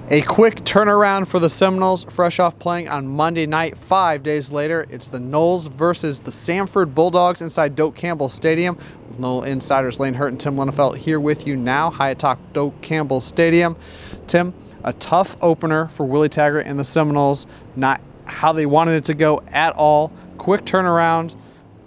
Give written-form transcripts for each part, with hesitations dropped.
A quick turnaround for the Seminoles, fresh off playing on Monday night. 5 days later, it's the Noles versus the Samford Bulldogs inside Doak Campbell Stadium. With Nole insiders Lane Hurt and Tim Linnefelt here with you now. High atop Doak Campbell Stadium. Tim, a tough opener for Willie Taggart and the Seminoles. Not how they wanted it to go at all. Quick turnaround.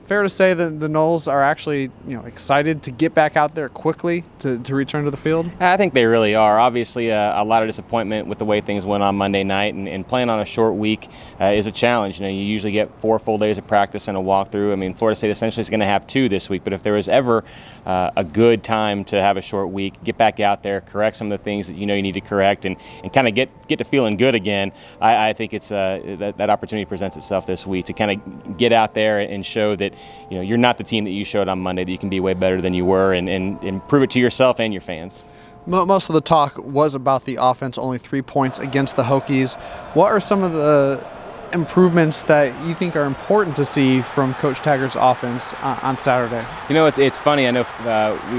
Fair to say that the Noles are actually, excited to get back out there quickly to return to the field? I think they really are. Obviously, a lot of disappointment with the way things went on Monday night, and playing on a short week is a challenge. You usually get 4 full days of practice and a walkthrough. I mean, Florida State essentially is going to have 2 this week, but if there was ever a good time to have a short week, get back out there, correct some of the things that you need to correct, and kind of get to feeling good again. I think it's that opportunity presents itself this week to kind of get out there and show that you're not the team that you showed on Monday, that you can be way better than you were, and prove it to yourself and your fans. Most of the talk was about the offense, only 3 points against the Hokies. What are some of the improvements that you think are important to see from Coach Taggart's offense on Saturday? It's funny. I know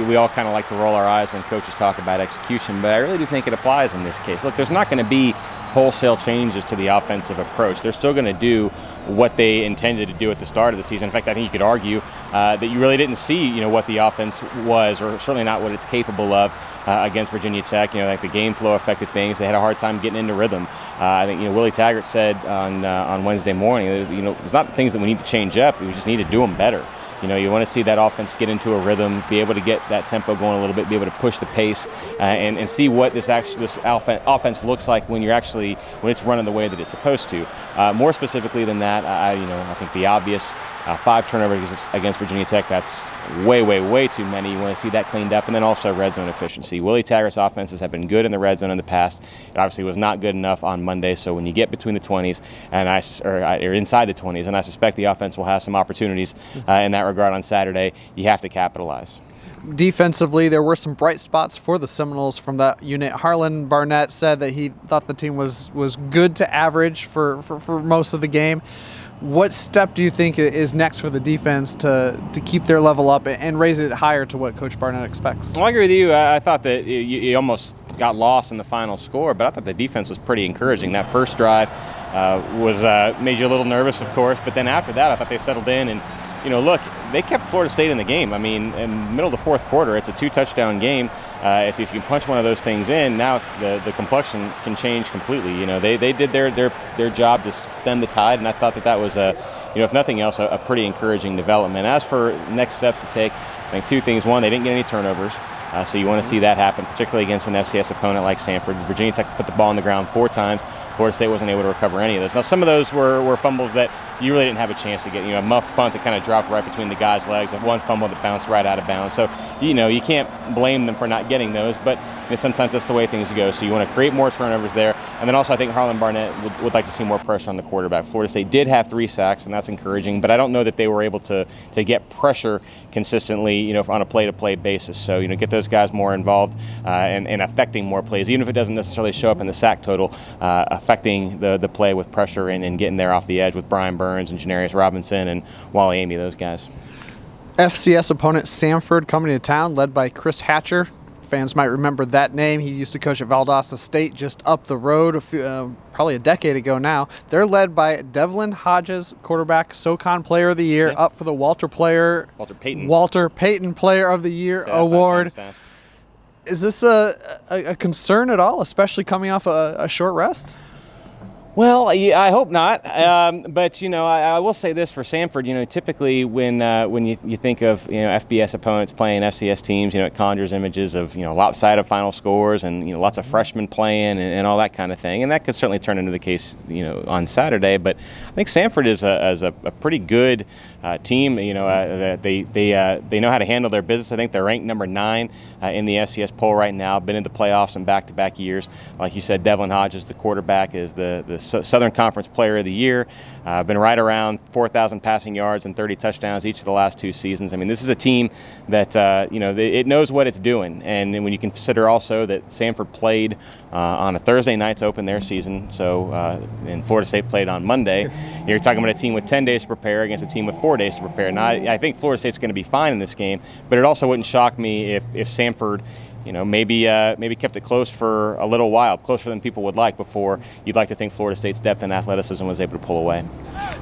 we all kind of like to roll our eyes when coaches talk about execution, but I really do think it applies in this case. Look, there's not going to be wholesale changes to the offensive approach. They're still going to do what they intended to do at the start of the season. In fact, I think you could argue that you really didn't see, what the offense was, or certainly not what it's capable of against Virginia Tech. Like the game flow affected things. They had a hard time getting into rhythm. I think Willie Taggart said on Wednesday morning, there's not things that we need to change up. We just need to do them better. You want to see that offense get into a rhythm, be able to get that tempo going a little bit, be able to push the pace, and see what this offense looks like when it's running the way that it's supposed to. More specifically than that, I think the obvious 5 turnovers against Virginia Tech, that's way too many. You want to see that cleaned up, and then also red zone efficiency. Willie Taggart's offenses have been good in the red zone in the past. It obviously was not good enough on Monday. So when you get between the 20s or inside the 20s, and I suspect the offense will have some opportunities in that regard on Saturday, you have to capitalize. Defensively, there were some bright spots for the Seminoles from that unit. Harlan Barnett said that he thought the team was good to average for most of the game. What step do you think is next for the defense to keep their level up and raise it higher to what Coach Barnett expects? Well, I agree with you. I thought that you almost got lost in the final score, but I thought the defense was pretty encouraging. That first drive made you a little nervous, of course, but then after that, I thought they settled in and. Look, they kept Florida State in the game. I mean, in the middle of the 4th quarter, it's a 2-touchdown game. If you can punch one of those things in, now it's the complexion can change completely. They did their job to stem the tide, and I thought that was if nothing else, a pretty encouraging development. As for next steps to take, I think 2 things. One, they didn't get any turnovers. So you want to see that happen, particularly against an FCS opponent like Samford. Virginia Tech put the ball on the ground 4 times. Florida State wasn't able to recover any of those. Now, some of those were fumbles that you really didn't have a chance to get. A muffed punt that kind of dropped right between the guys' legs, and one fumble that bounced right out of bounds. So, you can't blame them for not getting those, but sometimes that's the way things go. So you want to create more turnovers there. And then also I think Harlan Barnett would like to see more pressure on the quarterback. Florida State did have 3 sacks, and that's encouraging, but I don't know that they were able to get pressure consistently, on a play-to-play basis. So, get those guys more involved and affecting more plays, even if it doesn't necessarily show up in the sack total, affecting the play with pressure and getting there off the edge with Brian Burns and Janarius Robinson and Wally Amy, those guys. FCS opponent Samford coming to town, led by Chris Hatcher. Fans might remember that name. He used to coach at Valdosta State just up the road probably a decade ago now. They're led by Devlin Hodges, quarterback, SoCon Player of the Year, up for the Walter Payton Player of the Year award. Is this a concern at all, especially coming off a short rest? Well, I hope not. But I will say this for Samford. Typically when you think of FBS opponents playing FCS teams, it conjures images of lopsided final scores and lots of freshmen playing and all that kind of thing. And that could certainly turn into the case on Saturday. But I think Samford is a pretty good team. They know how to handle their business. I think they're ranked number 9 in the FCS poll right now. Been in the playoffs in back-to-back years. Like you said, Devlin Hodges, the quarterback, is the Southern Conference Player of the Year. Been right around 4,000 passing yards and 30 touchdowns each of the last 2 seasons. I mean, this is a team that it knows what it's doing. And when you consider also that Samford played on a Thursday night to open their season, and Florida State played on Monday, you're talking about a team with 10 days to prepare against a team with 4 days to prepare. Now, I think Florida State's going to be fine in this game, but it also wouldn't shock me if Samford maybe kept it close for a little while, closer than people would like, before you'd like to think Florida State's depth and athleticism was able to pull away.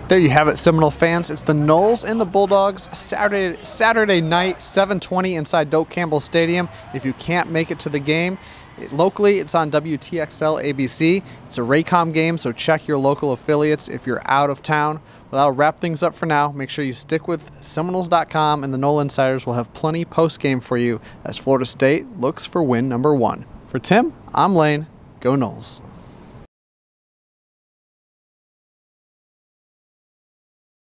There you have it, Seminole fans. It's the Noles and the Bulldogs Saturday night, 7:20 inside Doak Campbell Stadium. If you can't make it to the game, locally it's on WTXL ABC. It's a Raycom game, so check your local affiliates if you're out of town. Well, that'll wrap things up for now. Make sure you stick with Seminoles.com, and the Nole Insiders will have plenty post-game for you as Florida State looks for win number 1. For Tim, I'm Lane. Go Noles.